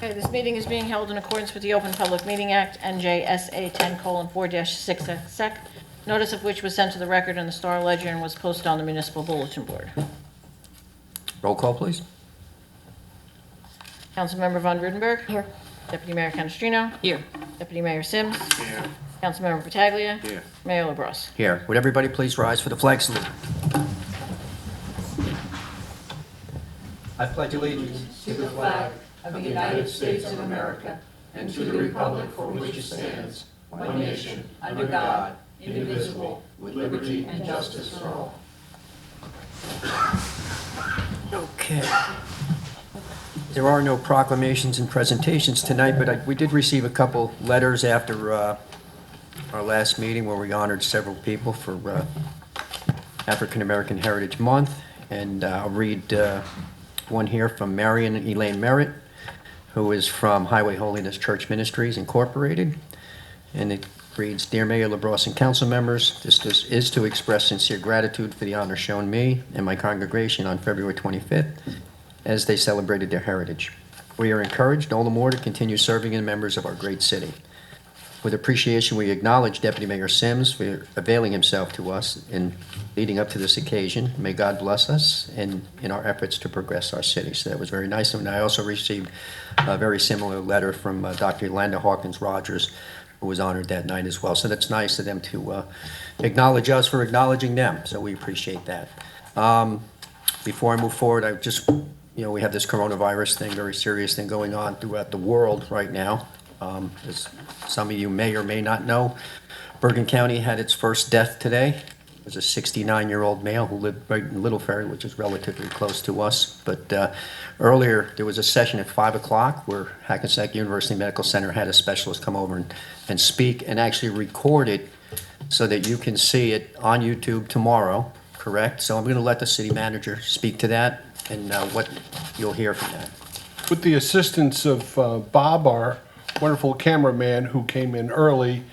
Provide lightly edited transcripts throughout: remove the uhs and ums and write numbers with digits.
Okay, this meeting is being held in accordance with the Open Public Meeting Act, NJSA 10:4-6 sec, notice of which was sent to the record in the Star Ledger and was posted on the municipal bulletin board. Roll call, please. Councilmember Von Rudenberg. Here. Deputy Mayor Canestrino. Here. Deputy Mayor Sims. Here. Councilmember Pataglia. Here. Mayor LaBrus. Here. Would everybody please rise for the flag salute? I pledge allegiance to the flag of the United States of America and to the republic for which it stands, one nation, under God, indivisible, with liberty and justice for all. Okay. There are no proclamations and presentations tonight, but we did receive a couple letters after our last meeting where we honored several people for African American Heritage Month. And I'll read one here from Marion Elaine Merritt, who is from Highway Holiness Church Ministries, Incorporated. And it reads, Dear Mayor LaBrus and council members, this is to express sincere gratitude for the honor shown me and my congregation on February 25th as they celebrated their heritage. We are encouraged all the more to continue serving as members of our great city. With appreciation, we acknowledge Deputy Mayor Sims for availing himself to us in leading up to this occasion. May God bless us in our efforts to progress our city. So that was very nice. And I also received a very similar letter from Dr. Yolanda Hawkins Rogers, who was honored that night as well. So that's nice of them to acknowledge us for acknowledging them. So we appreciate that. Before I move forward, I just, we have this coronavirus thing, very serious thing going on throughout the world right now. As some of you may or may not know, Bergen County had its first death today. It was a 69-year-old male who lived right in Little Ferry, which is relatively close to us. But earlier, there was a session at 5 o'clock where Hackensack University Medical Center had a specialist come over and speak and actually record it so that you can see it on YouTube tomorrow, correct? So I'm going to let the city manager speak to that and what you'll hear from that. With the assistance of Bob, our wonderful cameraman who came in early,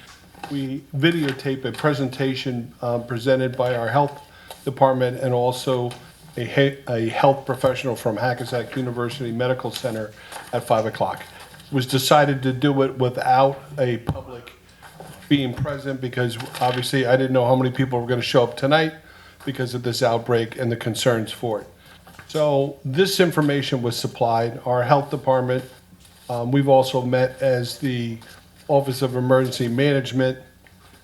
we videotape a presentation presented by our health department and also a health professional from Hackensack University Medical Center at 5 o'clock. It was decided to do it without a public being present because obviously I didn't know how many people were going to show up tonight because of this outbreak and the concerns for it. So this information was supplied. Our health department, we've also met as the Office of Emergency Management.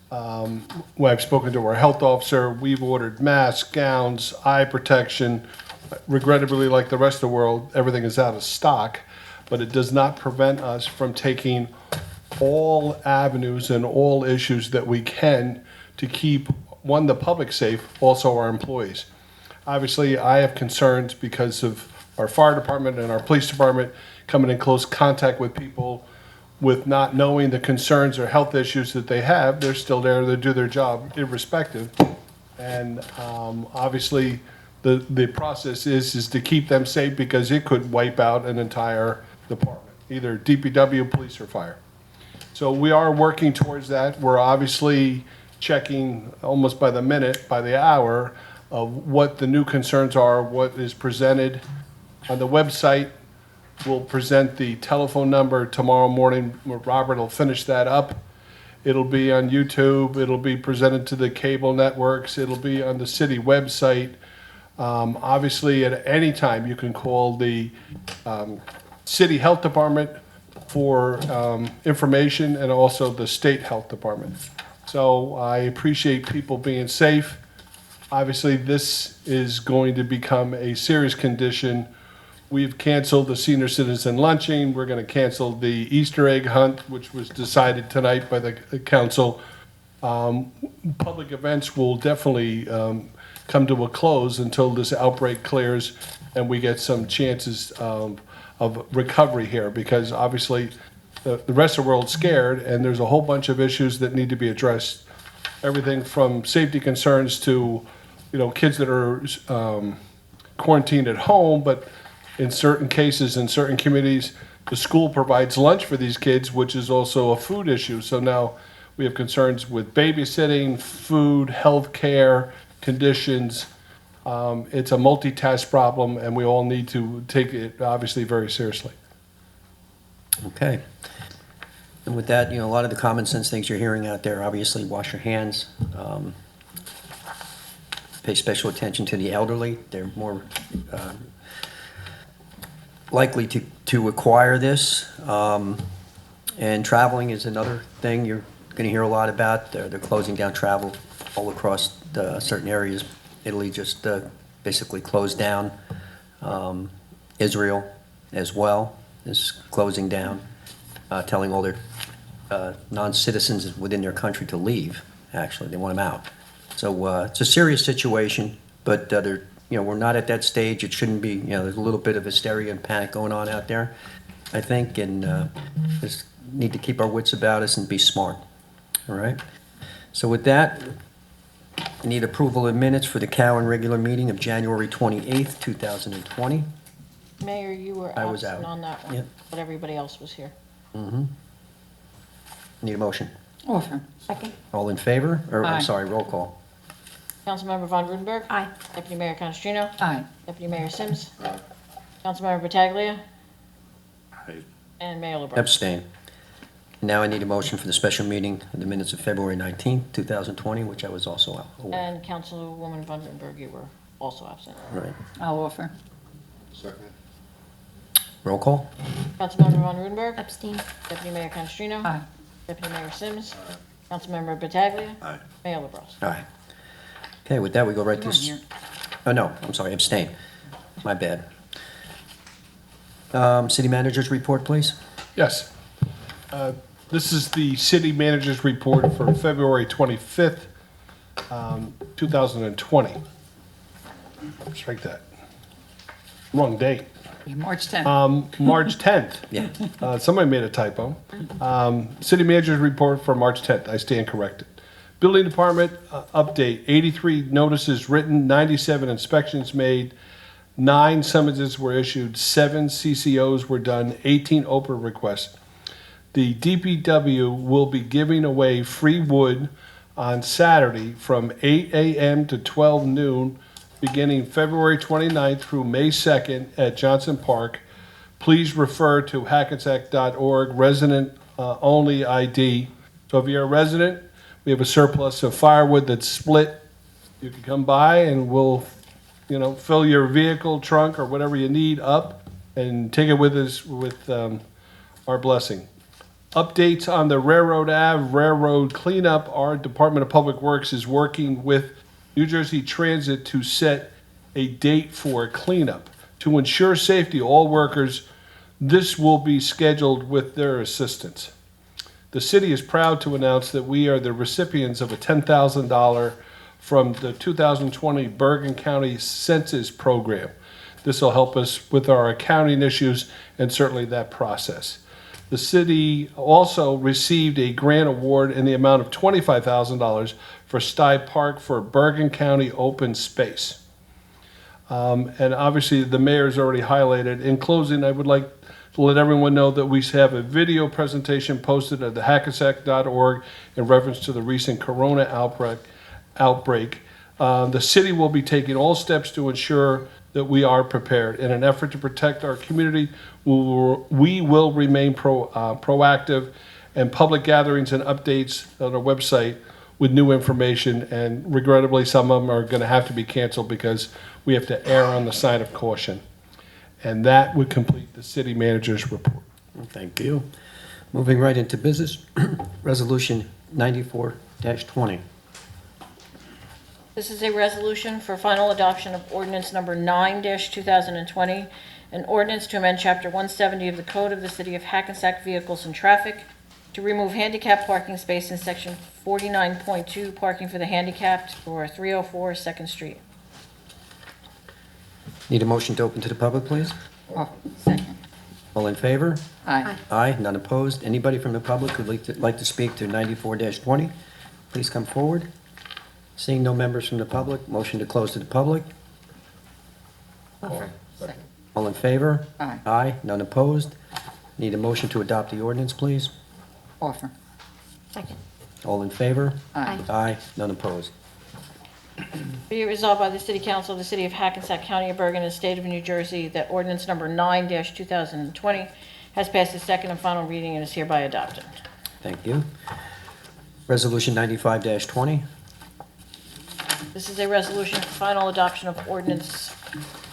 When I've spoken to our health officer, we've ordered masks, gowns, eye protection. Regrettably, like the rest of the world, everything is out of stock, but it does not prevent us from taking all avenues and all issues that we can to keep, one, the public safe, also our employees. Obviously, I have concerns because of our fire department and our police department coming in close contact with people with not knowing the concerns or health issues that they have. They're still there to do their job irrespective. And obviously, the process is to keep them safe because it could wipe out an entire department, either DPW, police, or fire. So we are working towards that. We're obviously checking almost by the minute, by the hour, of what the new concerns are, what is presented on the website. We'll present the telephone number tomorrow morning. Robert will finish that up. It'll be on YouTube. It'll be presented to the cable networks. It'll be on the city website. Obviously, at any time, you can call the city health department for information and also the state health department. So I appreciate people being safe. Obviously, this is going to become a serious condition. We've canceled the senior citizen luncheon. We're going to cancel the Easter egg hunt, which was decided tonight by the council. Public events will definitely come to a close until this outbreak clears and we get some chances of recovery here, because obviously the rest of the world's scared and there's a whole bunch of issues that need to be addressed. Everything from safety concerns to, kids that are quarantined at home, but in certain cases, in certain communities, the school provides lunch for these kids, which is also a food issue. So now we have concerns with babysitting, food, health care, conditions. It's a multitask problem, and we all need to take it obviously very seriously. Okay. And with that, a lot of the common sense things you're hearing out there, obviously, wash your hands. Pay special attention to the elderly. They're more likely to acquire this. And traveling is another thing you're going to hear a lot about. They're closing down travel all across certain areas. Italy just basically closed down. Israel as well is closing down, telling all their non-citizens within their country to leave. Actually, they want them out. So it's a serious situation, but we're not at that stage. It shouldn't be. There's a little bit of hysteria and panic going on out there, I think, and just need to keep our wits about us and be smart. All right. So with that, I need approval of minutes for the Cowan regular meeting of January 28th, 2020. Mayor, you were I was absent out. on that one, Yep. but everybody else was here. Need a motion. Offer. Second. All in favor? Or, I'm Aye. sorry, roll call. Councilmember Von Rudenberg. Aye. Deputy Mayor Canestrino. Aye. Deputy Mayor Sims. Councilmember Pataglia. Aye. And Mayor LaBrus. Abstain. Now I need a motion for the special meeting of the minutes of February 19th, 2020, which I was also out. And Councilwoman Von Rudenberg, you were also absent. Right. I'll offer. Second. Roll call? Councilmember Von Rudenberg. Abstain. Deputy Mayor Canestrino. Aye. Deputy Mayor Sims. Councilmember Pataglia. Aye. Mayor LaBrus. Aye. Okay, with that, we go right You to... weren't here. Oh, no, I'm sorry, abstain. My bad. City managers report, please. Yes. This is the city manager's report for February 25th, 2020. Strike that. Wrong date. March 10th. March 10th. Yeah. Somebody made a typo. City manager's report for March 10th. I stand corrected. Building department update, 83 notices written, 97 inspections made, 9 summonses were issued, 7 CCOs were done, 18 open requests. The DPW will be giving away free wood on Saturday from 8 a.m. to 12 noon, beginning February 29th through May 2nd at Johnson Park. Please refer to hackensack.org, resident only ID. So if you're a resident, we have a surplus of firewood that's split. You can come by and we'll, fill your vehicle, trunk, or whatever you need up and take it with us with our blessing. Updates on the Railroad Ave Railroad cleanup. Our Department of Public Works is working with New Jersey Transit to set a date for cleanup. To ensure safety of all workers, this will be scheduled with their assistance. The city is proud to announce that we are the recipients of a $10,000 from the 2020 Bergen County Census Program. This will help us with our accounting issues and certainly that process. The city also received a grant award in the amount of $25,000 for Stye Park for Bergen County open space. And obviously the mayor's already highlighted. In closing, I would like to let everyone know that we have a video presentation posted at the hackensack.org in reference to the recent corona outbreak. The city will be taking all steps to ensure that we are prepared. In an effort to protect our community, we will remain proactive, and public gatherings and updates on our website with new information, and regrettably some of them are going to have to be canceled because we have to err on the side of caution. And that would complete the city manager's report. Thank you. Moving right into business, Resolution 94-20. This is a resolution for final adoption of ordinance number 9-2020, an ordinance to amend Chapter 170 of the Code of the City of Hackensack Vehicles and Traffic to remove handicap parking space in Section 49.2, parking for the handicapped for 304 Second Street. Need a motion to open to the public, please? Second. All in favor? Aye. Aye, none opposed. Anybody from the public who'd like to speak to 94-20, please come forward. Seeing no members from the public, motion to close to the public. Second. All in favor? Aye. Aye, none opposed. Need a motion to adopt the ordinance, please. Offer. Second. All in favor? Aye. Aye, none opposed. Be it resolved by the City Council of the City of Hackensack County of Bergen and State of New Jersey that ordinance number 9-2020 has passed its second and final reading and is hereby adopted. Thank you. Resolution 95-20. This is a resolution for final adoption of ordinance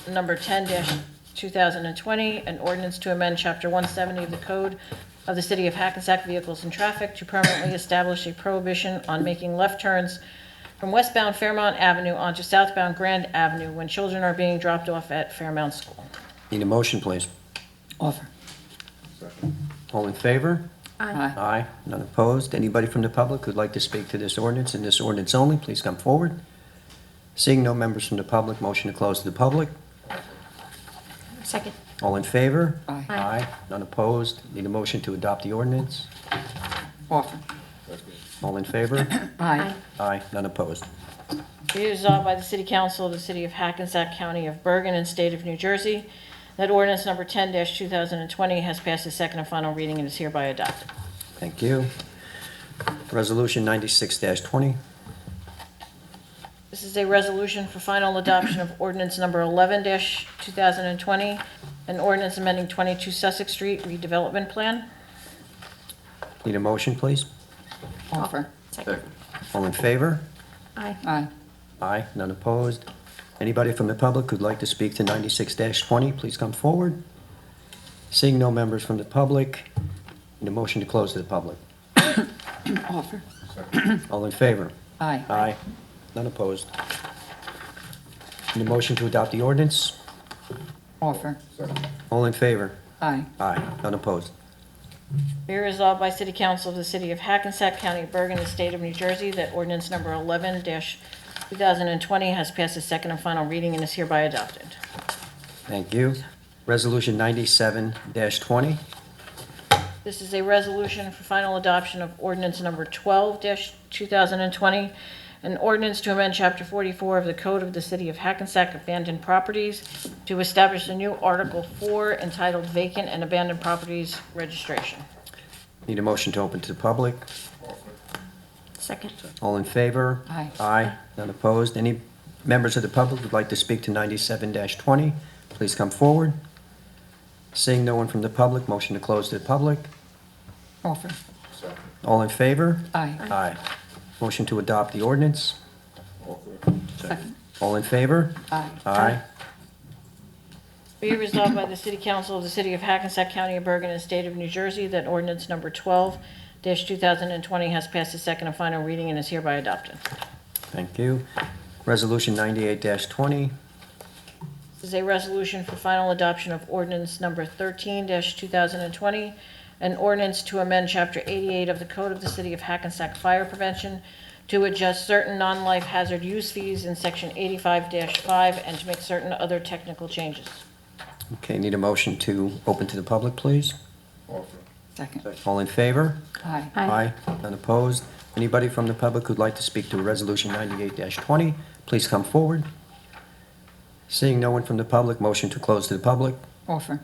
number 10-2020, an ordinance to amend Chapter 170 of the Code of the City of Hackensack Vehicles and Traffic to permanently establish a prohibition on making left turns from westbound Fairmount Avenue onto southbound Grand Avenue when children are being dropped off at Fairmount School. Need a motion, please. Offer. Second. All in favor? Aye. Aye. None opposed. Anybody from the public who'd like to speak to this ordinance and this ordinance only, please come forward. Seeing no members from the public, motion to close to the public. Second. All in favor? Aye. Aye. None opposed. Need a motion to adopt the ordinance. Offer. Second. All in favor? Aye. Aye. None opposed. Be it resolved by the City Council of the City of Hackensack County of Bergen and State of New Jersey that ordinance number 10-2020 has passed its second and final reading and is hereby adopted. Thank you. Resolution 96-20. This is a resolution for final adoption of ordinance number 11-2020, an ordinance amending 22 Sussex Street redevelopment plan. Need a motion, please? Offer. Second. All in favor? Aye. Aye. None opposed. Anybody from the public who'd like to speak to 96-20, please come forward. Seeing no members from the public, need a motion to close to the public. Offer. Second. All in favor? Aye. Aye. None opposed. Need a motion to adopt the ordinance? Offer. Second. All in favor? Aye. Aye. None opposed. Be resolved by City Council of the City of Hackensack County of Bergen and State of New Jersey that ordinance number 11-2020 has passed its second and final reading and is hereby adopted. Thank you. Resolution 97-20. This is a resolution for final adoption of ordinance number 12-2020, an ordinance to amend Chapter 44 of the Code of the City of Hackensack Abandoned Properties to establish a new Article 4 entitled Vacant and Abandoned Properties Registration. Need a motion to open to the public? Second. All in favor? Aye. Aye. None opposed. Any members of the public who'd like to speak to 97-20, please come forward. Seeing no one from the public, motion to close to the public. Offer. Second. All in favor? Aye. Aye. Motion to adopt the ordinance. Offer. Second. All in favor? Aye. Aye. Be it resolved by the City Council of the City of Hackensack County of Bergen and State of New Jersey that ordinance number 12-2020 has passed its second and final reading and is hereby adopted. Thank you. Resolution 98-20. This is a resolution for final adoption of ordinance number 13-2020, an ordinance to amend Chapter 88 of the Code of the City of Hackensack Fire Prevention to adjust certain non-life hazard use fees in Section 85-5 and to make certain other technical changes. Okay, need a motion to open to the public, please. Offer. Second. All in favor? Aye. Aye. None opposed. Anybody from the public who'd like to speak to Resolution 98-20, please come forward. Seeing no one from the public, motion to close to the public. Offer.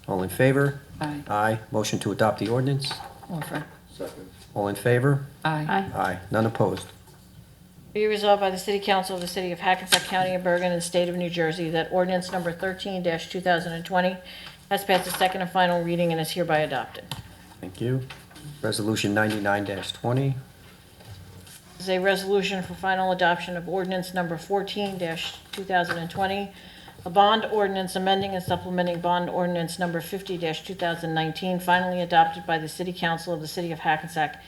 All in favor? Aye. Aye. Motion to adopt the ordinance. Offer. Second. All in favor? Aye. Aye. None opposed. Be resolved by the City Council of the City of Hackensack County of Bergen and State of New Jersey that ordinance number 13-2020 has passed its second and final reading and is hereby adopted. Thank you. Resolution 99-20. This is a resolution for final adoption of ordinance number 14-2020, a bond ordinance amending and supplementing bond ordinance number 50-2019, finally adopted by the City Council of the City of Hackensack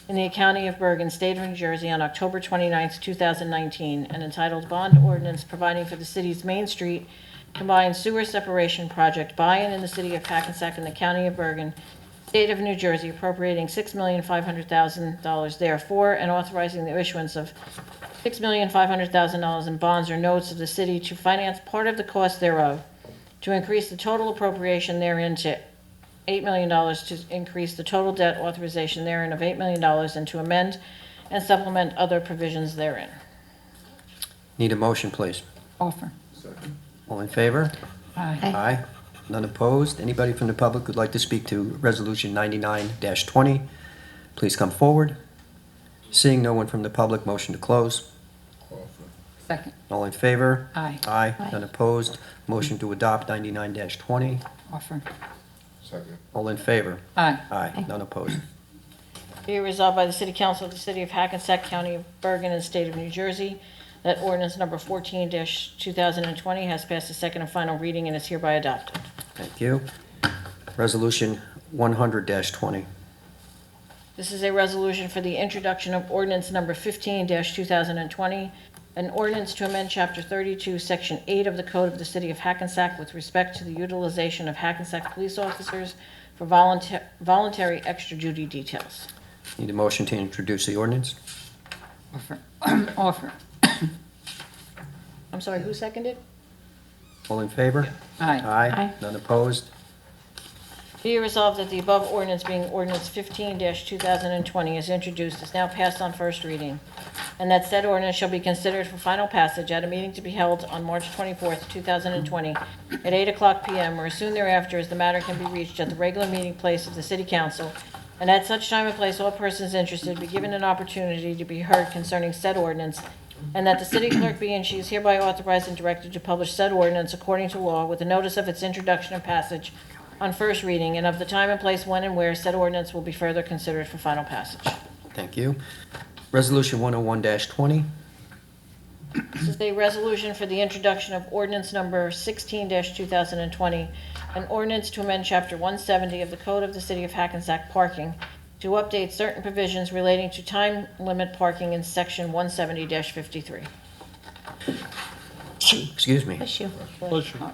in the County of Bergen, State of New Jersey on October 29, 2019, and entitled Bond Ordinance Providing for the City's Main Street Combined Sewer Separation Project by and in the City of Hackensack in the County of Bergen, State of New Jersey, appropriating $6,500,000 therefore, and authorizing the issuance of $6,500,000 in bonds or notes of the city to finance part of the cost thereof, to increase the total appropriation therein to $8 million, to increase the total debt authorization therein of $8 million, and to amend and supplement other provisions therein. Need a motion, please. Offer. Second. All in favor? Aye. Aye. None opposed. Anybody from the public who'd like to speak to Resolution 99-20, please come forward. Seeing no one from the public, motion to close. Offer. Second. All in favor? Aye. Aye. None opposed. Motion to adopt 99-20. Offer. Second. All in favor? Aye. Aye. None opposed. Be it resolved by the City Council of the City of Hackensack County of Bergen and State of New Jersey that ordinance number 14-2020 has passed its second and final reading and is hereby adopted. Thank you. Resolution 100-20. This is a resolution for the introduction of ordinance number 15-2020, an ordinance to amend Chapter 32, Section 8 of the Code of the City of Hackensack with respect to the utilization of Hackensack police officers for voluntary extra duty details. Need a motion to introduce the ordinance? Offer. Offer. I'm sorry, who seconded? All in favor? Aye. Aye. None opposed. Be it resolved that the above ordinance, being ordinance 15-2020, is introduced, is now passed on first reading, and that said ordinance shall be considered for final passage at a meeting to be held on March 24th, 2020, at 8:00 p.m. or as soon thereafter as the matter can be reached at the regular meeting place of the City Council, and at such time and place all persons interested be given an opportunity to be heard concerning said ordinance, and that the city clerk be and she is hereby authorized and directed to publish said ordinance according to law with a notice of its introduction and passage on first reading, and of the time and place when and where said ordinance will be further considered for final passage. Thank you. Resolution 101-20. This is a resolution for the introduction of ordinance number 16-2020, an ordinance to amend Chapter 170 of the Code of the City of Hackensack Parking to update certain provisions relating to time limit parking in Section 170-53. Excuse me. Bless you.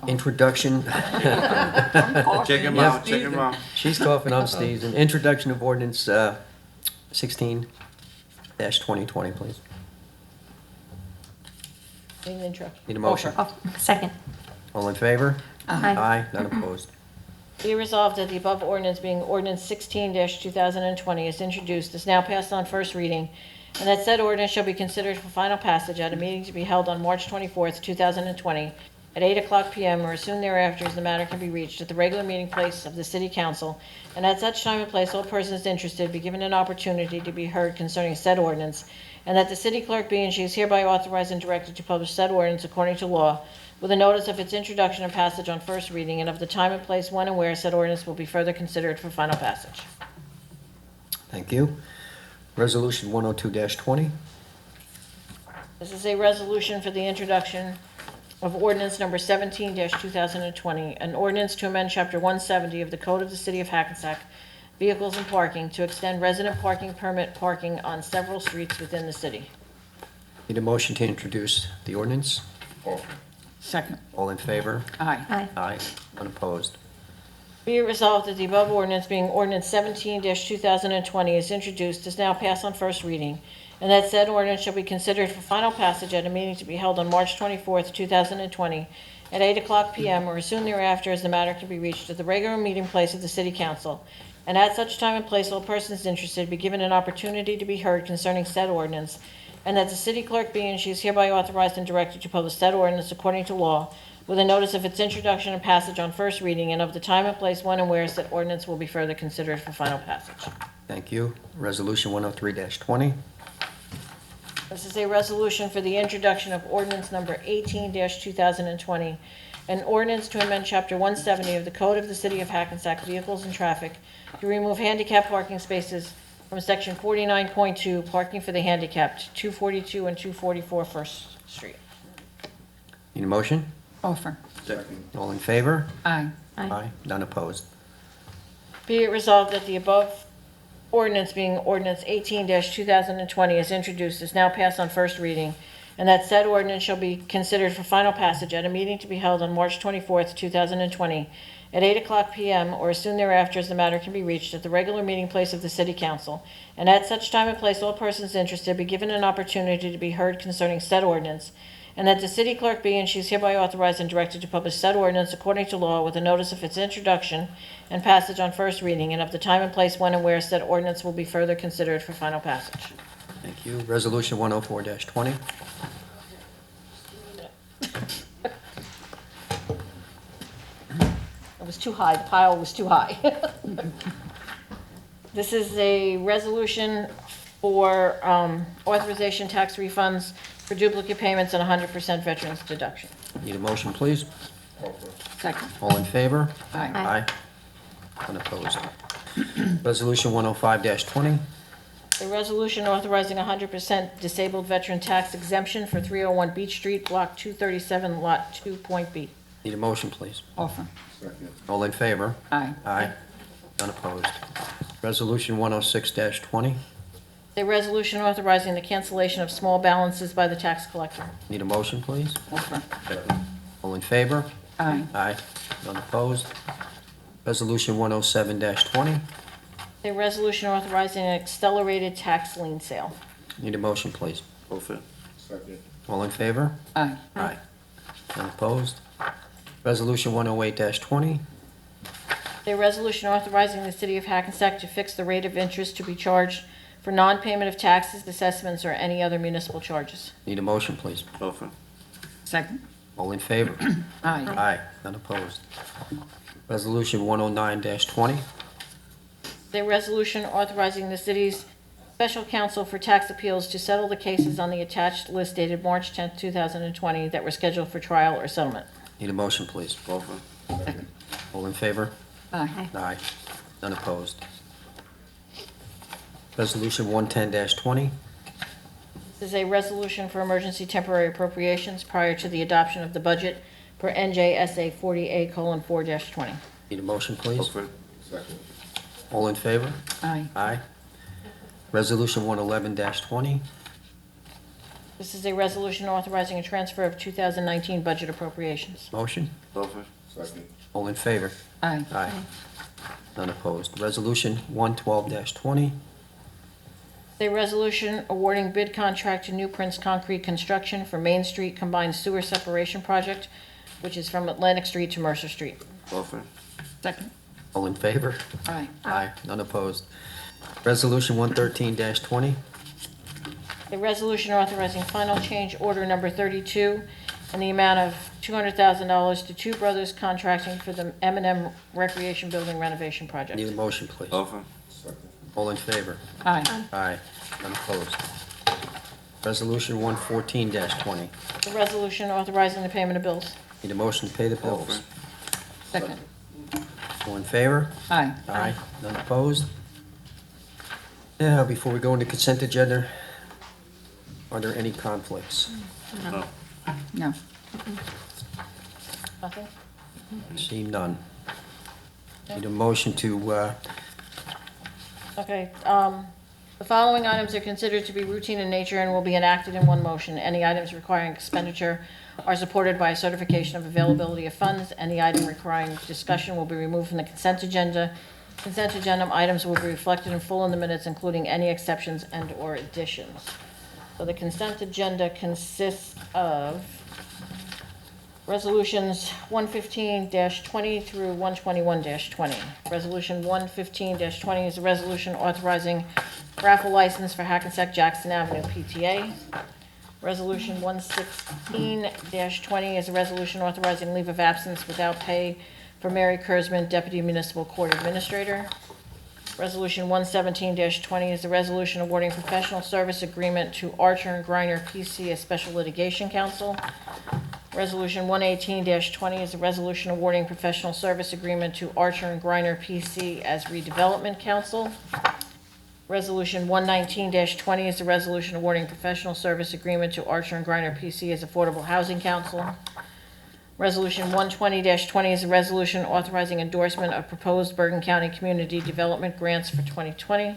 Introduction. Check him out, check him out. She's coughing, I'm sneezing. Introduction of ordinance 16-2020, please. Need an intro. Need a motion? Second. All in favor? Aye. Aye. None opposed. Be resolved that the above ordinance, being ordinance 16-2020, is introduced, is now passed on first reading, and that said ordinance shall be considered for final passage at a meeting to be held on March 24th, 2020, at 8:00 p.m. or as soon thereafter as the matter can be reached at the regular meeting place of the City Council, and at such time and place all persons interested be given an opportunity to be heard concerning said ordinance, and that the city clerk be and she is hereby authorized and directed to publish said ordinance according to law with a notice of its introduction and passage on first reading, and of the time and place when and where said ordinance will be further considered for final passage. Thank you. Resolution 102-20. This is a resolution for the introduction of ordinance number 17-2020, an ordinance to amend Chapter 170 of the Code of the City of Hackensack, Vehicles and Parking, to extend resident parking permit parking on several streets within the city. Need a motion to introduce the ordinance? Offer. Second. All in favor? Aye. Aye. Aye. None opposed. Be it resolved that the above ordinance, being ordinance 17-2020, is introduced, is now passed on first reading, and that said ordinance shall be considered for final passage at a meeting to be held on March 24th, 2020, at 8:00 p.m. or as soon thereafter as the matter can be reached at the regular meeting place of the City Council, and at such time and place all persons interested be given an opportunity to be heard concerning said ordinance, and that the city clerk be and she is hereby authorized and directed to publish said ordinance according to law with a notice of its introduction and passage on first reading, and of the time and place when and where said ordinance will be further considered for final passage. Thank you. Resolution 103-20. This is a resolution for the introduction of ordinance number 18-2020, an ordinance to amend Chapter 170 of the Code of the City of Hackensack, Vehicles and Traffic, to remove handicap parking spaces from Section 49.2, parking for the handicapped, 242 and 244 First Street. Need a motion? Offer. Second. All in favor? Aye. Aye. None opposed. Be it resolved that the above ordinance, being ordinance 18-2020, is introduced, is now passed on first reading, and that said ordinance shall be considered for final passage at a meeting to be held on March 24th, 2020, at 8:00 p.m. or as soon thereafter as the matter can be reached at the regular meeting place of the City Council, and at such time and place all persons interested be given an opportunity to be heard concerning said ordinance, and that the city clerk be and she is hereby authorized and directed to publish said ordinance according to law with a notice of its introduction and passage on first reading, and of the time and place when and where said ordinance will be further considered for final passage. Thank you. Resolution 104-20. It was too high, the pile was too high. This is a resolution for authorization tax refunds for duplicate payments and 100% veterans deduction. Need a motion, please? Offer. Second. All in favor? Aye. Aye. Unopposed. Resolution 105-20. A resolution authorizing 100% disabled veteran tax exemption for 301 Beach Street, Block 237, Lot 2, Point B. Need a motion, please. Offer. Second. All in favor? Aye. Aye. None opposed. Resolution 106-20. A resolution authorizing the cancellation of small balances by the tax collector. Need a motion, please. Offer. Second. All in favor? Aye. Aye. None opposed. Resolution 107-20. A resolution authorizing an accelerated tax lien sale. Need a motion, please. Offer. Second. All in favor? Aye. Aye. None opposed. Resolution 108-20. A resolution authorizing the city of Hackensack to fix the rate of interest to be charged for non-payment of taxes, assessments, or any other municipal charges. Need a motion, please. Offer. Second. All in favor? Aye. Aye. None opposed. Resolution 109-20. A resolution authorizing the city's special counsel for tax appeals to settle the cases on the attached list dated March 10, 2020 that were scheduled for trial or settlement. Need a motion, please. Offer. Second. All in favor? Aye. Aye. None opposed. Resolution 110-20. This is a resolution for emergency temporary appropriations prior to the adoption of the budget per NJSA 40A:4-20. Need a motion, please. Offer. Second. All in favor? Aye. Aye. Resolution 111-20. This is a resolution authorizing a transfer of 2019 budget appropriations. Motion? Offer. Second. All in favor? Aye. Aye. None opposed. Resolution 112-20. A resolution awarding bid contract to New Prince Concrete Construction for Main Street Combined Sewer Separation Project, which is from Atlantic Street to Mercer Street. Offer. Second. All in favor? Aye. Aye. None opposed. Resolution 113-20. A resolution authorizing final change order number 32 in the amount of $200,000 to Two Brothers Contracting for the M&M Recreation Building renovation project. Need a motion, please. Offer. Second. All in favor? Aye. Aye. None opposed. Resolution 114-20. A resolution authorizing the payment of bills. Need a motion to pay the bills. Offer. Second. All in favor? Aye. Aye. None opposed? Now, before we go into consent agenda, are there any conflicts? No. No. Nothing? See none. Need a motion to, Okay, the following items are considered to be routine in nature and will be enacted in one motion. Any items requiring expenditure are supported by a certification of availability of funds. Any item requiring discussion will be removed from the consent agenda. Consent agenda items will be reflected in full in the minutes, including any exceptions and/or additions. So the consent agenda consists of resolutions 115-20 through 121-20. Resolution 115-20 is a resolution authorizing raffle license for Hackensack Jackson Avenue PTA. Resolution 116-20 is a resolution authorizing leave of absence without pay for Mary Kurzman, Deputy Municipal Court Administrator. Resolution 117-20 is a resolution awarding professional service agreement to Archer and Griner PC as special litigation counsel. Resolution 118-20 is a resolution awarding professional service agreement to Archer and Griner PC as redevelopment counsel. Resolution 119-20 is a resolution awarding professional service agreement to Archer and Griner PC as affordable housing counsel. Resolution 120-20 is a resolution authorizing endorsement of proposed Bergen County Community Development grants for 2020.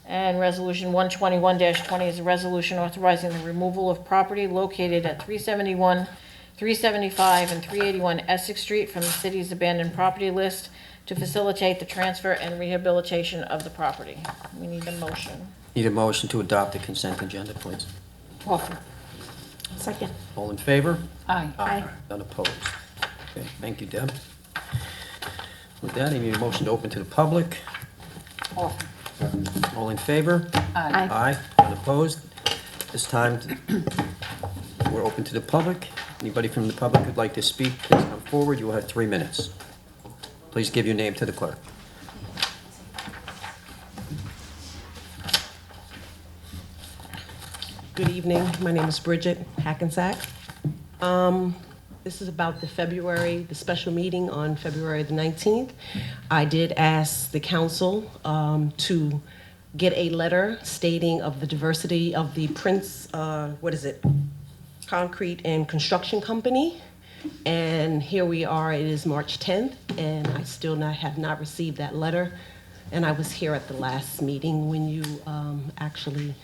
And Resolution 121-20 is a resolution authorizing the removal of property located at 371, 375, and 381 Essex Street from the city's abandoned property list to facilitate the transfer and rehabilitation of the property. We need a motion. need a motion to adopt the consent agenda, please. Offer. Second. All in favor? Aye. Aye. None opposed. Okay, thank you, Deb. With that, I need a motion to open to the public. Offer. All in favor? Aye. Aye. None opposed. This time, we're open to the public. Anybody from the public who'd like to speak, please come forward. You will have 3 minutes. Please give your name to the clerk. Good evening. My name is Bridget Hackensack. This is about the special meeting on February the 19th. I did ask the council to get a letter stating of the diversity of the Prince, Concrete and Construction Company. And here we are, it is March 10th, and I still have not received that letter. And I was here at the last meeting when you actually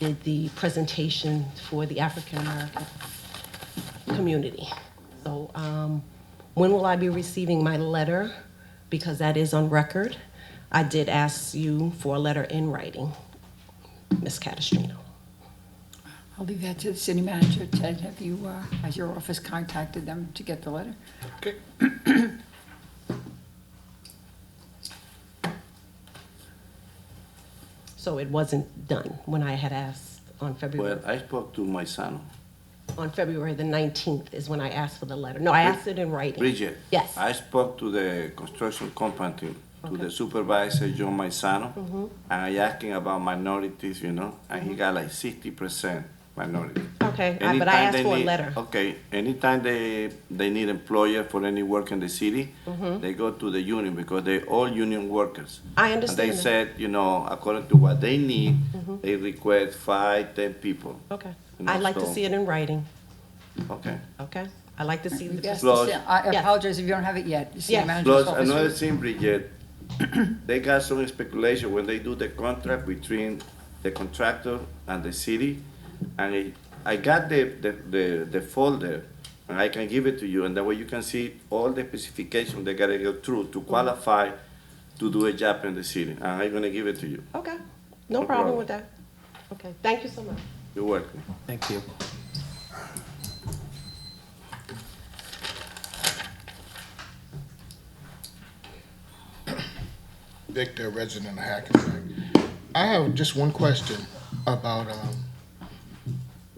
did the presentation for the African American community. So when will I be receiving my letter? Because that is on record. I did ask you for a letter in writing, Ms. Catastrino. I'll leave that to the city manager. Ted, has your office contacted them to get the letter? Okay. So it wasn't done when I had asked on February. Well, I spoke to my son. On February the 19th is when I asked for the letter. No, I asked it in writing. Bridget. Yes. I spoke to the construction company, to the supervisor, John Maisano, and I asked him about minorities, and he got like 60% minority. Okay, but I Anytime asked they for a need- letter. Okay, anytime they need employer for any work in the city, they go to the union because they're all union workers. I And understand they that. said, according to what they need, they request 5, 10 people. Okay. You know, I'd like to so- see it in writing, Okay. okay? I'd like to see the. Yes, Plus- I Yes. apologize if you don't have it yet. The city Yes. manager's Plus, office another will- thing, Bridget, they got some speculation when they do the contract between the contractor and the city. And I got the folder, and I can give it to you, and that way you can see all the specifications they gotta go through to qualify to do a job in the city. And I'm gonna give it to you. Okay, No no problem problem. with that. Okay, thank you so much. You're welcome. Thank you. Victor, resident of Hackensack. I have just one question about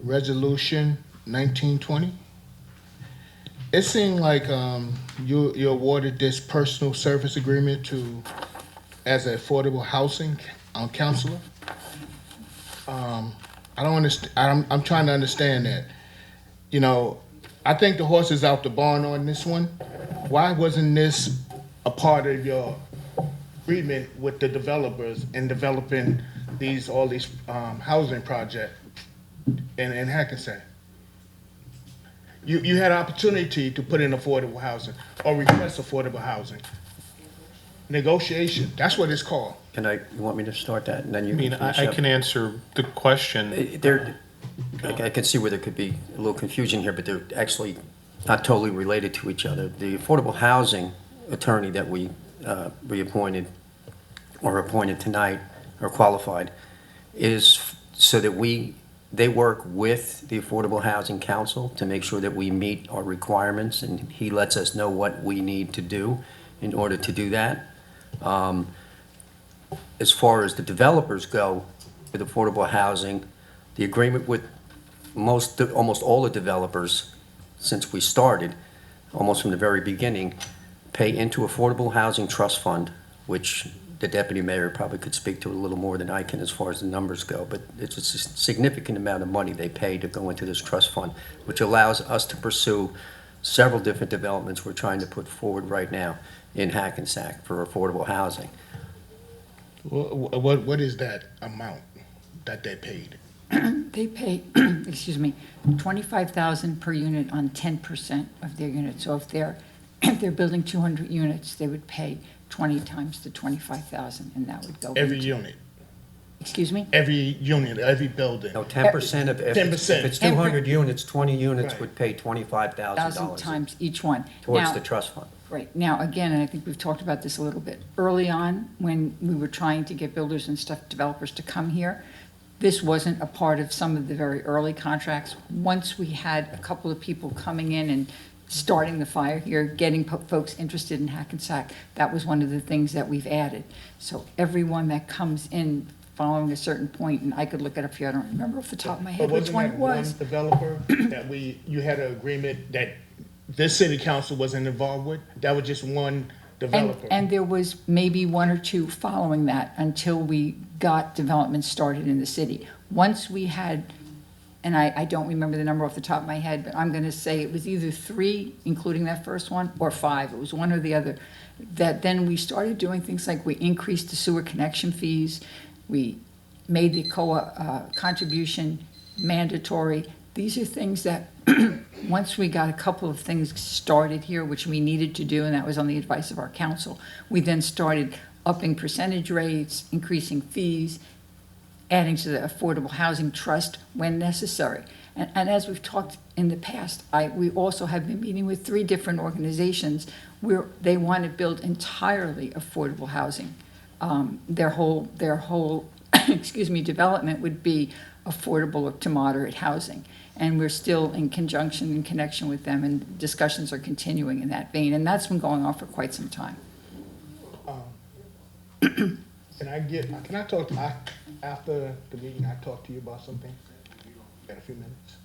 Resolution 1920. It seemed like you awarded this personal service agreement as an affordable housing counselor. I don't understand. I'm trying to understand that. I think the horse is out the barn on this one. Why wasn't this a part of your agreement with the developers in developing all these housing projects in Hackensack? You had an opportunity to put in affordable housing or request affordable housing. Negotiation, that's what it's called. You want me to start that, and then you I can mean, finish I up? can answer the question. I can see where there could be a little confusion here, but they're actually not totally related to each other. The affordable housing attorney that we reappointed or appointed tonight, or qualified, is so that they work with the Affordable Housing Council to make sure that we meet our requirements, and he lets us know what we need to do in order to do that. As far as the developers go with affordable housing, the agreement with almost all the developers since we started, almost from the very beginning, pay into Affordable Housing Trust Fund, which the deputy mayor probably could speak to a little more than I can as far as the numbers go, but it's a significant amount of money they pay to go into this trust fund, which allows us to pursue several different developments we're trying to put forward right now in Hackensack for affordable housing. What is that amount that they paid? They pay, excuse me, $25,000 per unit on 10% of their units. So if they're building 200 units, they would pay 20 times the 25,000, and that would go Every into- unit, Excuse me? every unit, every building. No, 10% of, if 10%. it's 200 units, 20 units Right. would pay $1,000 $25,000 times each one. towards Now- the trust fund. Right, now, again, and I think we've talked about this a little bit, early on, when we were trying to get builders and stuff, developers to come here, this wasn't a part of some of the very early contracts. Once we had a couple of people coming in and starting the fire here, getting folks interested in Hackensack, that was one of the things that we've added. So everyone that comes in following a certain point, and I could look it up here, I don't remember off the top of my head But which wasn't one that it one was. developer that you had an agreement that this city council wasn't involved with? That was just one developer? And there was maybe one or two following that until we got development started in the city. Once we had and I don't remember the number off the top of my head, but I'm gonna say it was either 3, including that first one, or 5, it was one or the other, that then we started doing things like we increased the sewer connection fees, we made the COA contribution mandatory. These are things that, once we got a couple of things started here, which we needed to do, and that was on the advice of our council, we then started upping percentage rates, increasing fees, adding to the Affordable Housing Trust when necessary. And as we've talked in the past, we also have been meeting with 3 different organizations where they want to build entirely affordable housing. Their whole excuse me, development would be affordable to moderate housing. And we're still in connection with them, and discussions are continuing in that vein, and that's been going on for quite some time. Can I talk, after the meeting, I talk to you about something? Got a few minutes?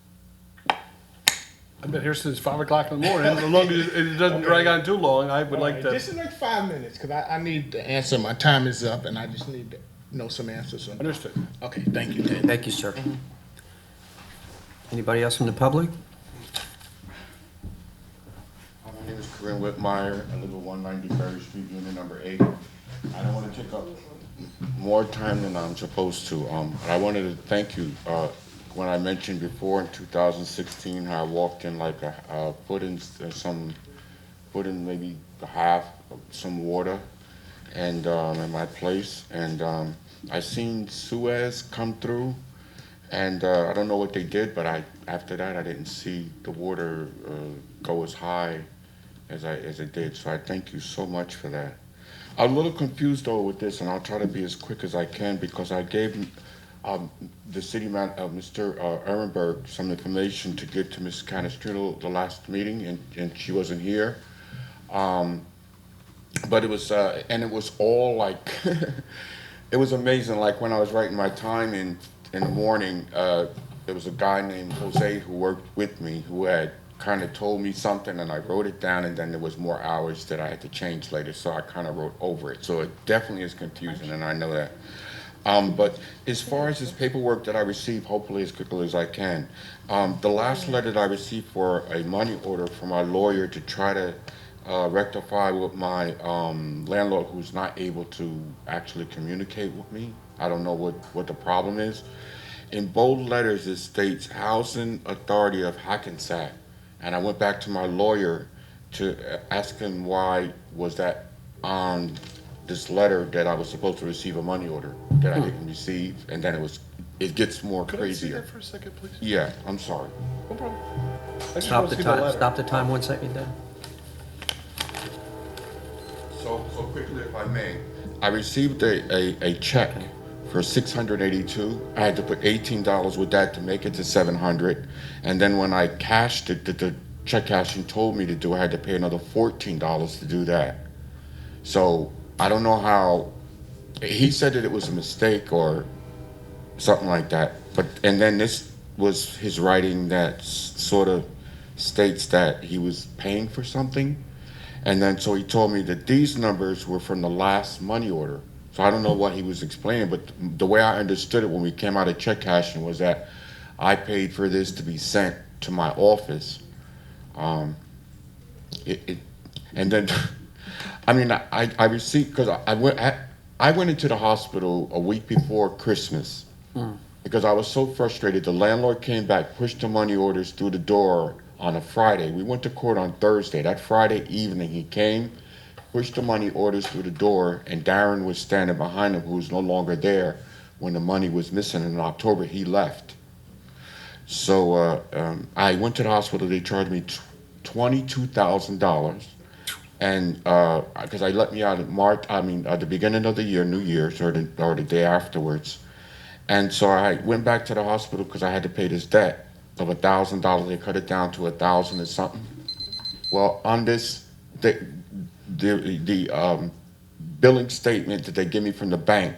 I've been here since 5 o'clock in the morning. As long as it doesn't drag on too long, I would like to. This is like 5 minutes, because I need to answer, my time is up, and I just need to know some answers. Understood. Okay, thank you, Ted. Thank you, sir. Anybody else from the public? My name is Corinne Whitmire. I live at 193rd Street, unit number 8. I don't want to take up more time than I'm supposed to. But I wanted to thank you. When I mentioned before in 2016 how I walked in like a foot in maybe a half of some water, and in my place, and I seen Suez come through, and I don't know what they did, but after that I didn't see the water go as high as it did. So I thank you so much for that. I'm a little confused though with this, and I'll try to be as quick as I can, because I gave the city man, Mr. Ehrenberg, some information to give to Ms. Canestrino the last meeting, and she wasn't here. But it was, and it was all like, it was amazing. Like when I was writing my time in the morning, there was a guy named Jose who worked with me who had kind of told me something, and I wrote it down, and then there was more hours that I had to change later, so I kind of wrote over it. So it definitely is confusing, and I know that. But as far as this paperwork that I received, hopefully as quickly as I can, the last letter that I received for a money order from my lawyer to try to rectify with my landlord, who's not able to actually communicate with me. I don't know what the problem is. In bold letters, it states Housing Authority of Hackensack. And I went back to my lawyer to ask him why was that on this letter that I was supposed to receive a money order that I didn't receive, and then it gets more Could I see crazier. that for a second, please? Yeah, I'm sorry. No problem. I just Stop want the to see time, letter. stop the time 1 second then. So quickly, if I may, I received a check for $682. I had to put $18 with that to make it to $700, and then when I cashed it, the check cashing told me to do, I had to pay another $14 to do that. So I don't know how. He said that it was a mistake or something like that, and then this was his writing that sort of states that he was paying for something. And then so he told me that these numbers were from the last money order. So I don't know what he was explaining, but the way I understood it when we came out of check cashing was that I paid for this to be sent to my office. And then, I mean, I received, because I went into the hospital a week before Christmas because I was so frustrated. The landlord came back, pushed the money orders through the door on a Friday. We went to court on Thursday. That Friday evening, he came, pushed the money orders through the door, and Darren was standing behind him, who was no longer there when the money was missing. In October, he left. So I went to the hospital. They charged me $22,000, and because I let me out at March, at the beginning of the year, New Year's, or the day afterwards. And so I went back to the hospital because I had to pay this debt of $1,000. They cut it down to 1,000 and something. Well, on this, the billing statement that they give me from the bank,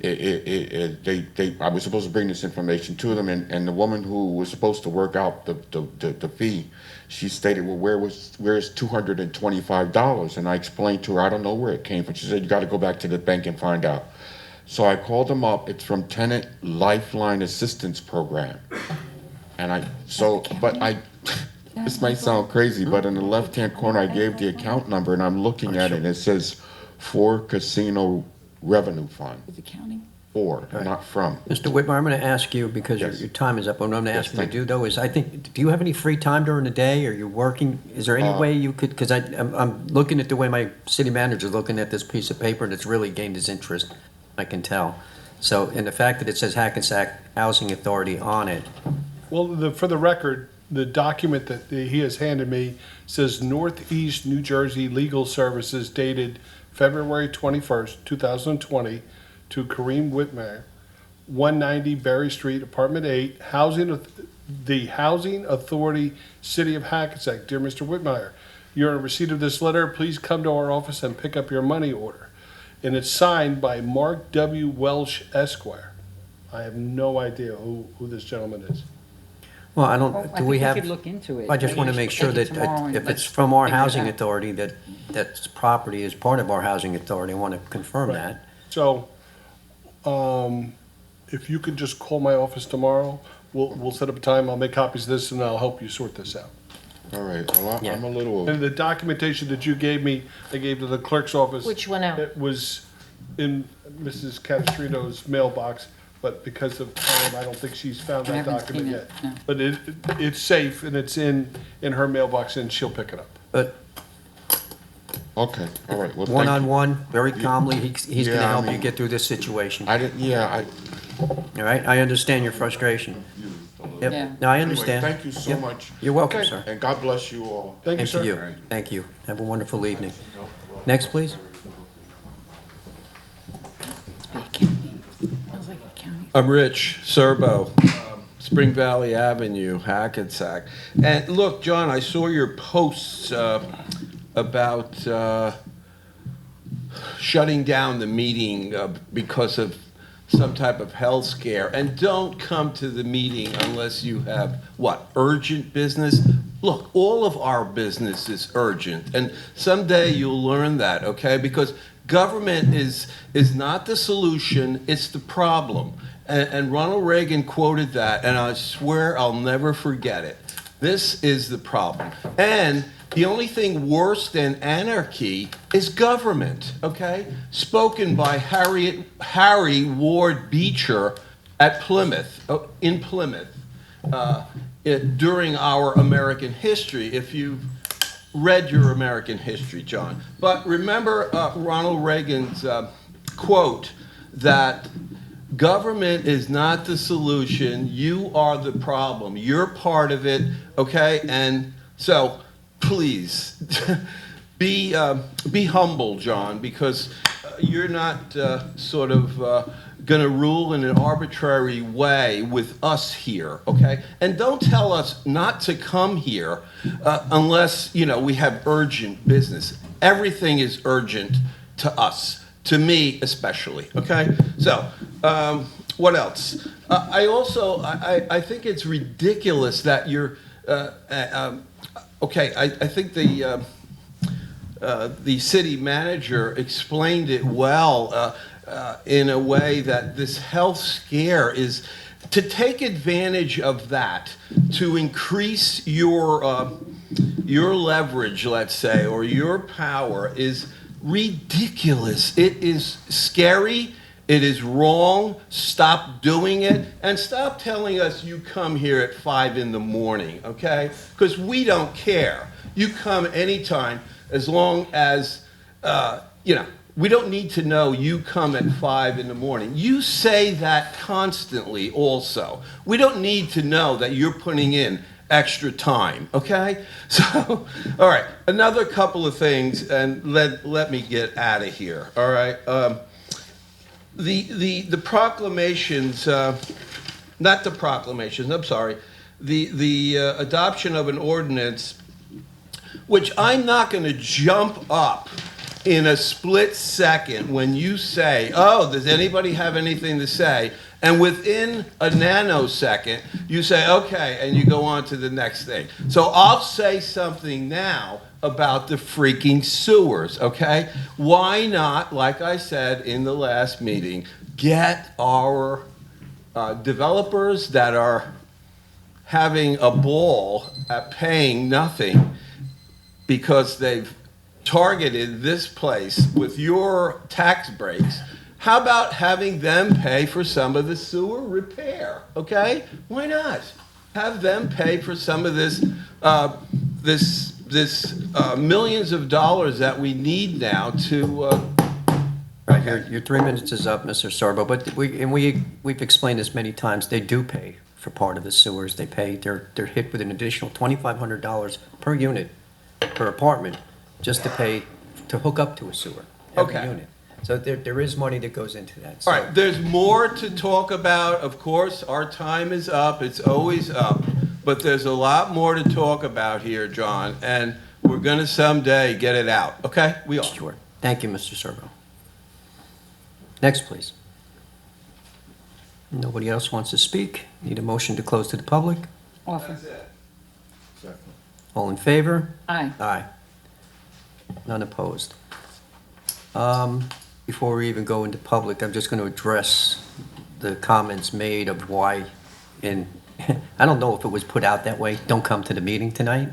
I was supposed to bring this information to them, and the woman who was supposed to work out the fee, she stated, well, where's $225? And I explained to her, I don't know where it came from. She said, you got to go back to the bank and find out. So I called them up. It's from Tenant Lifeline Assistance Program. this might sound crazy, but in the left-hand corner, I gave the account number, and I'm looking at it, and it says for casino revenue fund. With accounting? For, not from. Mr. Whitmer, I'm going to ask you, because Yes. your time is up, what I'm going to Yes, ask you to thank you. do, though, is I think, do you have any free time during the day? Are you working? Is there any way you could, because I'm looking at the way my city manager's looking at this piece of paper, and it's really gained his interest, I can tell. So, and the fact that it says Hackensack Housing Authority on it, Well, for the record, the document that he has handed me says Northeast New Jersey Legal Services dated February 21st, 2020, to Kareem Whitmer, 190 Berry Street, Apartment 8, the Housing Authority, City of Hackensack. Dear Mr. Whitmire, you're in receipt of this letter. Please come to our office and pick up your money order. And it's signed by Mark W. Welsh, Esquire. I have no idea who this gentleman is. well, I Well, don't, I do we think have? we could look into it. I just want to make sure Take it that tomorrow and if it's let's from our figure it housing out. authority, that property is part of our housing authority, I want to confirm Right. that. So, if you could just call my office tomorrow, we'll set up a time, I'll make copies of this, and I'll help you sort this out. All right, well, Yeah. I'm a little, And the documentation that you gave me, I gave to the clerk's office. Which went out? It was in Mrs. Castrito's mailbox, but because of time, I don't think she's found I that haven't document seen yet. it, no. But it's safe, and it's in her mailbox, and she'll pick it up. But okay, all right, well, thank you. one-on-one, very calmly, he's going to Yeah, I help you mean- get through this situation. I didn't, yeah, All right, I understand your frustration. Yeah. Yep, no, I understand. Anyway, thank you so Yep. much. You're welcome, Okay. sir. and God bless you all. Thank you, And sir. to you, thank you. Have a wonderful evening. Next, please. Smells like accounting. I'm Rich Serbo, Spring Valley Avenue, Hackensack. And look, John, I saw your posts about shutting down the meeting because of some type of health scare. And don't come to the meeting unless you have, what, urgent business? Look, all of our business is urgent. And someday you'll learn that, okay? Because government is not the solution, it's the problem. And Ronald Reagan quoted that, and I swear I'll never forget it. This is the problem. And the only thing worse than anarchy is government, okay? Spoken by Harry Ward Beecher at Plymouth, in Plymouth, during our American history, if you've read your American history, John. But remember Ronald Reagan's quote that government is not the solution, you are the problem. You're part of it, okay? And so, please, be humble, John, because you're not sort of going to rule in an arbitrary way with us here, okay? And don't tell us not to come here unless, we have urgent business. Everything is urgent to us, to me especially, okay? So, what else? I think it's ridiculous that you're, okay, I think the city manager explained it well in a way that this health scare is to take advantage of that to increase your leverage, let's say, or your power is ridiculous. It is scary. It is wrong. Stop doing it. And stop telling us you come here at 5 in the morning, okay? Because we don't care. You come anytime as long as, we don't need to know you come at 5 in the morning. You say that constantly also. We don't need to know that you're putting in extra time, okay? So, all right, another couple of things, and let me get out of here, all right? The proclamations, not the proclamations, I'm sorry, the adoption of an ordinance, which I'm not going to jump up in a split second when you say, oh, does anybody have anything to say? And within a nanosecond, you say, okay, and you go on to the next thing. So I'll say something now about the freaking sewers, okay? Why not, like I said in the last meeting, get our developers that are having a ball at paying nothing because they've targeted this place with your tax breaks. How about having them pay for some of the sewer repair? Okay, why not? Have them pay for some of this, millions of dollars that we need now to. Right, your 3 minutes is up, Mr. Sorbo, but we've explained this many times, they do pay for part of the sewers. They're hit with an additional $2,500 per unit, per apartment, just to pay, to hook up to a sewer, every Okay. unit. So there is money that goes into that. So- All right, there's more to talk about. Of course, our time is up. It's always up. But there's a lot more to talk about here, John, and we're going to someday get it out. Okay? We are. Sure. Thank you, Mr. Sorbo. Next, please. Nobody else wants to speak? Need a motion to close to the public? Offer. All in favor? Aye. Aye. None opposed. Before we even go into public, I'm just going to address the comments made of why, I don't know if it was put out that way, don't come to the meeting tonight.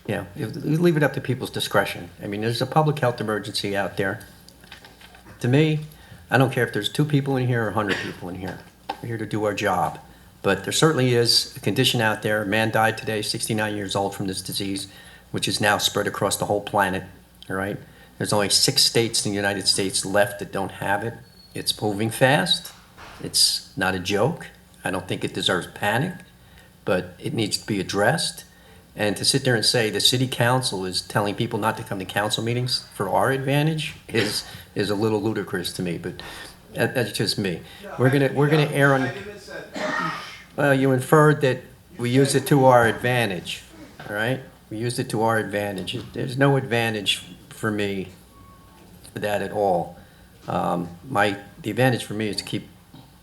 You leave it up to people's discretion. I mean, there's a public health emergency out there. To me, I don't care if there's 2 people in here or 100 people in here. We're here to do our job. But there certainly is a condition out there. A man died today, 69 years old, from this disease, which is now spread across the whole planet, all right? There's only 6 states in the United States left that don't have it. It's moving fast. It's not a joke. I don't think it deserves panic, but it needs to be addressed. And to sit there and say the city council is telling people not to come to council meetings for our advantage is a little ludicrous to me, but that's just me. We're gonna err on, well, you inferred that we use it to our advantage, all right? We used it to our advantage. There's no advantage for me for that at all. The advantage for me is to keep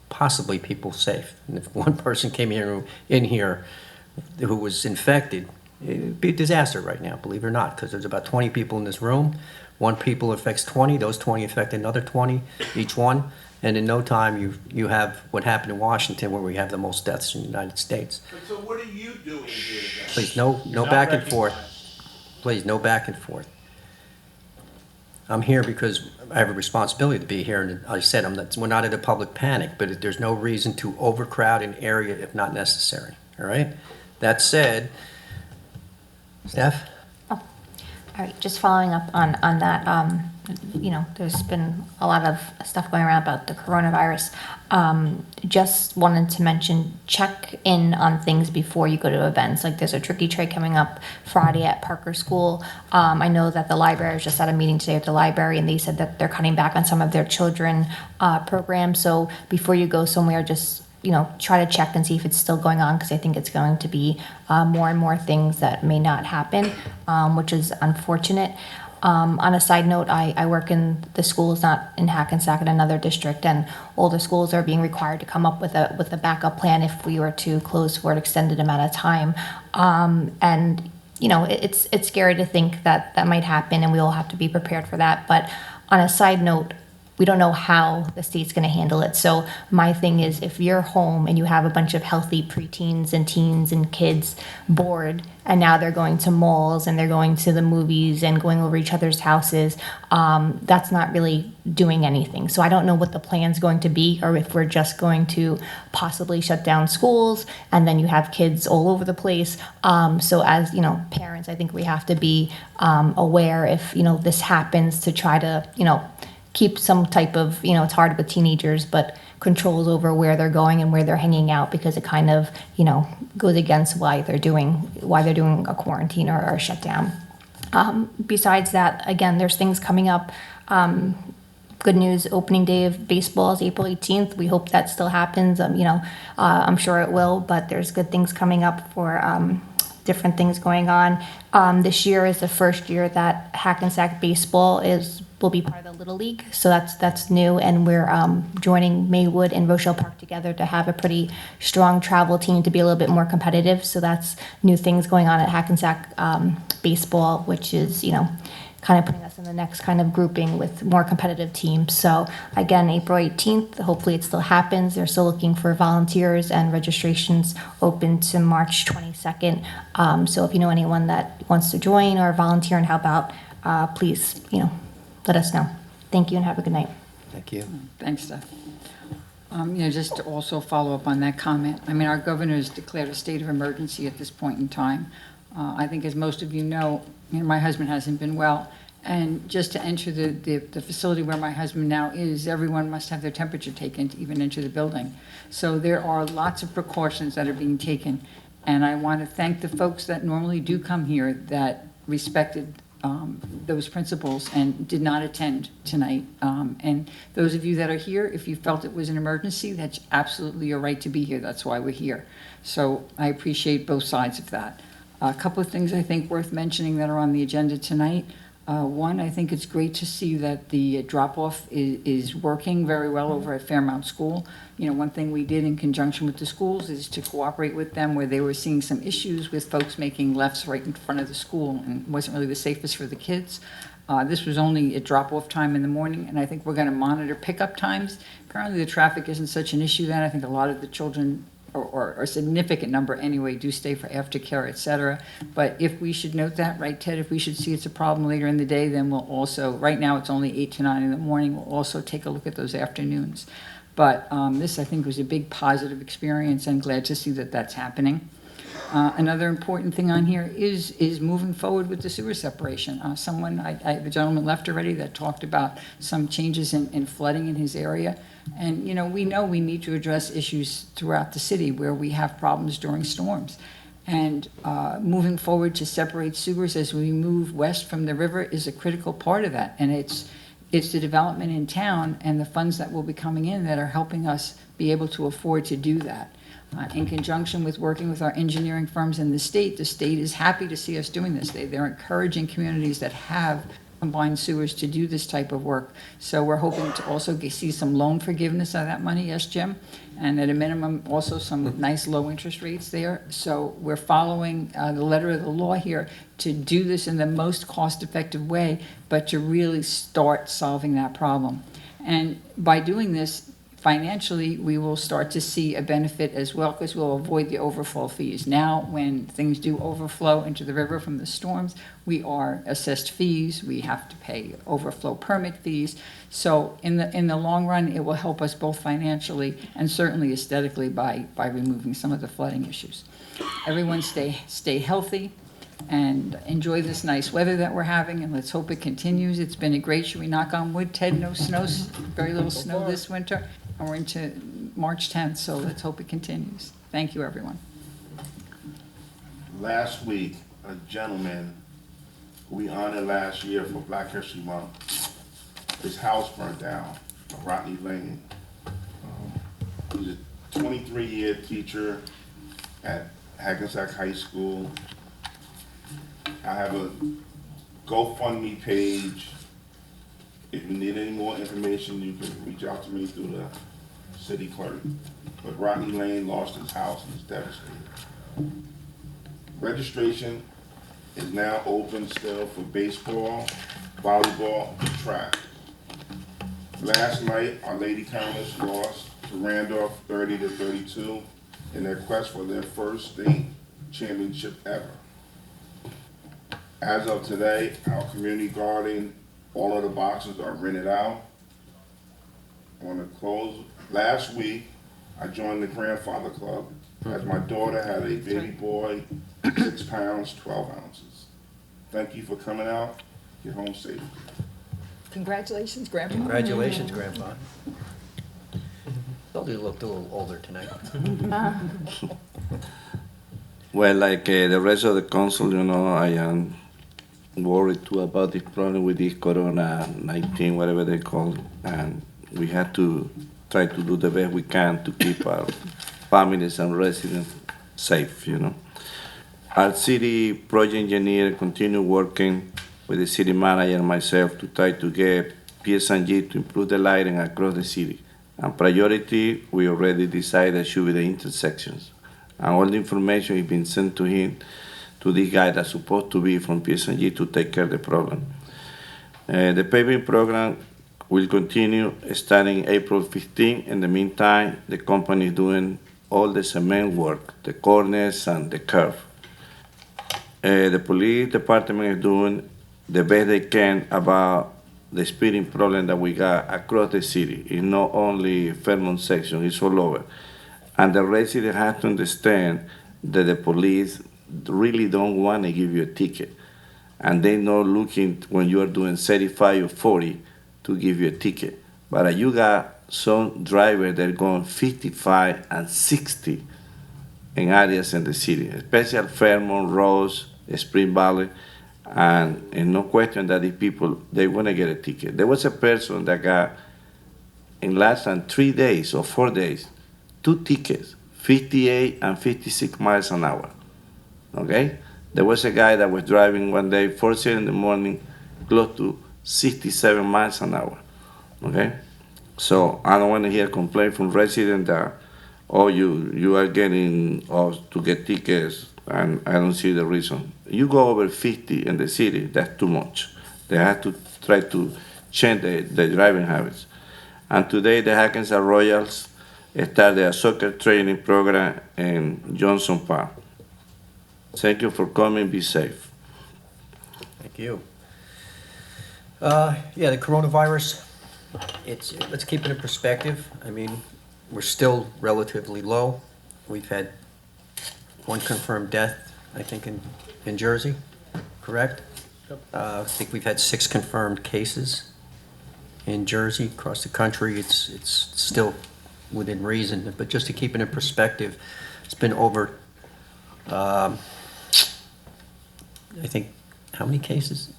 possibly people safe. And if one person came in here who was infected, it'd be a disaster right now, believe it or not, because there's about 20 people in this room. One people affects 20, those 20 affect another 20, each one. And in no time, you have what happened in Washington, where we have the most deaths in the United States. So what are you doing here then? Please, no back and forth. Please, no back and forth. I'm here because I have a responsibility to be here, and I said we're not in a public panic, but there's no reason to overcrowd an area if not necessary, all right? That said, Steph? All right, just following up on that, there's been a lot of stuff going around about the coronavirus. Just wanted to mention, check in on things before you go to events. Like there's a tricky tray coming up Friday at Parker School. I know that the library was just at a meeting today at the library, and they said that they're cutting back on some of their children programs. So before you go somewhere, just try to check and see if it's still going on, because I think it's going to be more and more things that may not happen, which is unfortunate. On a side note, I work in the schools, not in Hackensack, in another district, and all the schools are being required to come up with a backup plan if we were to close for an extended amount of time. And it's scary to think that might happen, and we all have to be prepared for that. But on a side note, we don't know how the state's going to handle it. So my thing is, if you're home and you have a bunch of healthy preteens and teens and kids bored, and now they're going to malls and they're going to the movies and going over each other's houses, that's not really doing anything. So I don't know what the plan's going to be, or if we're just going to possibly shut down schools and then you have kids all over the place. So as parents, I think we have to be aware if this happens, to try to keep some type of, it's hard with teenagers, but controls over where they're going and where they're hanging out, because it kind of, goes against why they're doing a quarantine or a shutdown. Besides that, again, there's things coming up. Good news, opening day of baseball is April 18th. We hope that still happens. I'm sure it will, but there's good things coming up for different things going on. This year is the first year that Hackensack baseball will be part of the Little League, so that's new, and we're joining Maywood and Rochelle Park together to have a pretty strong travel team to be a little bit more competitive. So that's new things going on at Hackensack baseball, which is kind of putting us in the next kind of grouping with more competitive teams. So again, April 18th, hopefully it still happens. They're still looking for volunteers, and registrations open to March 22nd. So if you know anyone that wants to join or volunteer and help out, please, let us know. Thank you and have a good night. Thank you. Thanks, Steph. Just to also follow up on that comment, I mean, our governor has declared a state of emergency at this point in time. I think, as most of you know, my husband hasn't been well, and just to enter the facility where my husband now is, everyone must have their temperature taken to even enter the building. So there are lots of precautions that are being taken, and I want to thank the folks that normally do come here that respected those principles and did not attend tonight. And those of you that are here, if you felt it was an emergency, that's absolutely your right to be here. That's why we're here. So I appreciate both sides of that. A couple of things I think worth mentioning that are on the agenda tonight. One, I think it's great to see that the drop-off is working very well over at Fairmount School. One thing we did in conjunction with the schools is to cooperate with them where they were seeing some issues with folks making lefts right in front of the school, and wasn't really the safest for the kids. This was only a drop-off time in the morning, and I think we're going to monitor pickup times. Apparently the traffic isn't such an issue then. I think a lot of the children, or a significant number anyway, do stay for aftercare, et cetera. But if we should note that, right, Ted, if we should see it's a problem later in the day, then we'll also, right now it's only 8 to 9 in the morning, we'll also take a look at those afternoons. But this, I think, was a big positive experience, and glad to see that that's happening. Another important thing on here is moving forward with the sewer separation. The gentleman left already that talked about some changes in flooding in his area. And, we know we need to address issues throughout the city where we have problems during storms. And moving forward to separate sewers as we move west from the river is a critical part of that. And it's the development in town and the funds that will be coming in that are helping us be able to afford to do that. In conjunction with working with our engineering firms in the state is happy to see us doing this. They're encouraging communities that have combined sewers to do this type of work. So we're hoping to also see some loan forgiveness of that money, yes, Jim? And at a minimum, also some nice low interest rates there. So we're following the letter of the law here to do this in the most cost-effective way, but to really start solving that problem. And by doing this, financially, we will start to see a benefit as well, because we'll avoid the overflow fees. Now, when things do overflow into the river from the storms, we are assessed fees, we have to pay overflow permit fees. So in the long run, it will help us both financially and certainly aesthetically by removing some of the flooding issues. Everyone stay healthy and enjoy this nice weather that we're having, and let's hope it continues. It's been a great, should we knock on wood, Ted? No snow, very little snow this winter. And we're into March 10th, so let's hope it continues. Thank you, everyone. Last week, a gentleman who we honored last year for Black History Month, his house burned down on Rodney Lane. He's a 23-year teacher at Hackensack High School. I have a GoFundMe page. If you need any more information, you can reach out to me through the city clerk. But Rodney Lane lost his house and is devastated. Registration is now open still for baseball, volleyball, and track. Last night, our Lady Countess lost to Randolph 30-32 in their quest for their first state championship ever. As of today, our community garden, all of the boxes are rented out. I want to close. Last week, I joined the Grandfather Club as my daughter had a baby boy, 6 pounds, 12 ounces. Thank you for coming out. Get home safe. Congratulations, Grandpa. Congratulations, Grandpa. They'll look a little older tonight. Well, like the rest of the council, I am worried too about this problem with this Corona-19, whatever they call it. And we have to try to do the best we can to keep our families and residents safe, Our city project engineer continue working with the city manager and myself to try to get PS&G to improve the lighting across the city. And priority, we already decided should be the intersections. And all the information has been sent to him, to this guy that's supposed to be from PS&G to take care of the problem. The paving program will continue starting April 15. In the meantime, the company is doing all the cement work, the corners and the curve. The police department is doing the best they can about the speeding problem that we got across the city. It's not only Fairmont section, it's all over. And the resident has to understand that the police really don't want to give you a ticket. And they're not looking when you are doing 35 or 40 to give you a ticket. But you got some drivers that are going 55 and 60 in areas in the city, especially Fairmont, Rose, Spring Valley, and no question that these people, they want to get a ticket. There was a person that got, in less than 3 days or 4 days, 2 tickets, 58 and 56 miles an hour, okay? There was a guy that was driving one day, 4:30 in the morning, close to 67 miles an hour, okay? So I don't want to hear complaint from residents that, oh, you are getting off to get tickets, and I don't see the reason. You go over 50 in the city, that's too much. They have to try to change the driving habits. And today the Hackensack Royals started a soccer training program in Johnson Park. Thank you for coming, be safe. Thank you. Yeah, the coronavirus, let's keep it in perspective. I mean, we're still relatively low. We've had 1 confirmed death, I think, in Jersey, correct? I think we've had 6 confirmed cases in Jersey. Across the country, it's still within reason. But just to keep it in perspective, it's been over, I think, how many cases?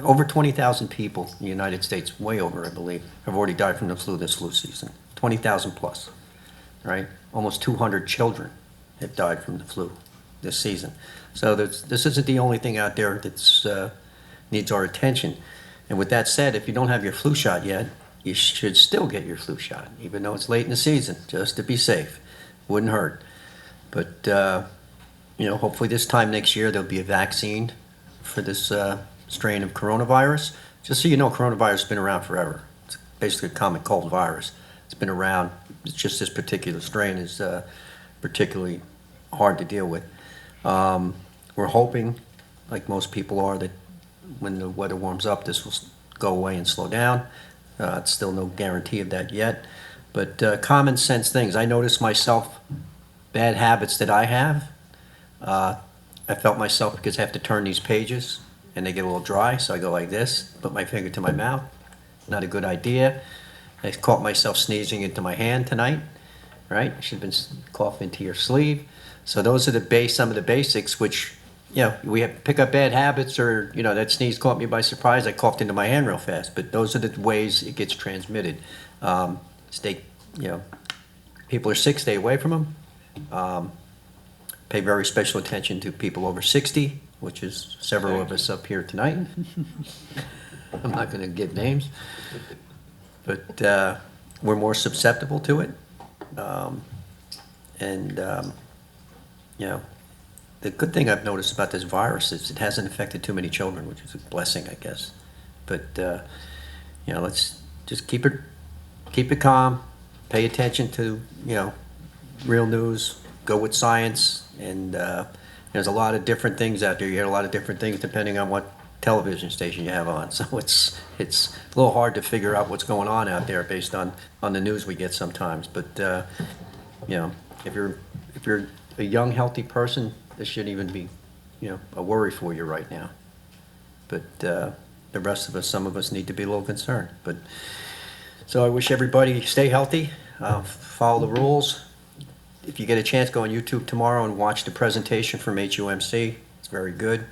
Over 20,000 people in the United States, way over, I believe, have already died from the flu this flu season. 20,000 plus, right? Almost 200 children have died from the flu this season. So this isn't the only thing out there that needs our attention. And with that said, if you don't have your flu shot yet, you should still get your flu shot, even though it's late in the season, just to be safe. Wouldn't hurt. But, hopefully this time next year there'll be a vaccine for this strain of coronavirus. Just so you know, coronavirus has been around forever. It's basically a common cold virus. It's been around. It's just this particular strain is particularly hard to deal with. We're hoping, like most people are, that when the weather warms up, this will go away and slow down. It's still no guarantee of that yet. But common sense things. I notice myself, bad habits that I have. I felt myself because I have to turn these pages and they get a little dry, so I go like this, put my finger to my mouth. Not a good idea. I caught myself sneezing into my hand tonight, right? I should have been coughing into your sleeve. So those are some of the basics, which, we have to pick up bad habits, or, that sneeze caught me by surprise. I coughed into my hand real fast, but those are the ways it gets transmitted. People are sick, stay away from them. Pay very special attention to people over 60, which is several of us up here tonight. I'm not going to give names, but we're more susceptible to it. The good thing I've noticed about this virus is it hasn't affected too many children, which is a blessing, I guess. But let's just keep it calm, pay attention to real news, go with science, and there's a lot of different things out there. You hear a lot of different things depending on what television station you have on. So it's a little hard to figure out what's going on out there based on the news we get sometimes. But if you're a young, healthy person, this shouldn't even be a worry for you right now. But the rest of us, some of us, need to be a little concerned. But so I wish everybody stay healthy, follow the rules. If you get a chance, go on YouTube tomorrow and watch the presentation from HUMC. It's very good.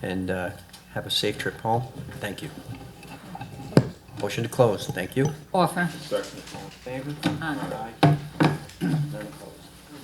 And have a safe trip home. Thank you. Motion to close. Thank you. Offer. Second. Favor? Aye. Aye. None opposed.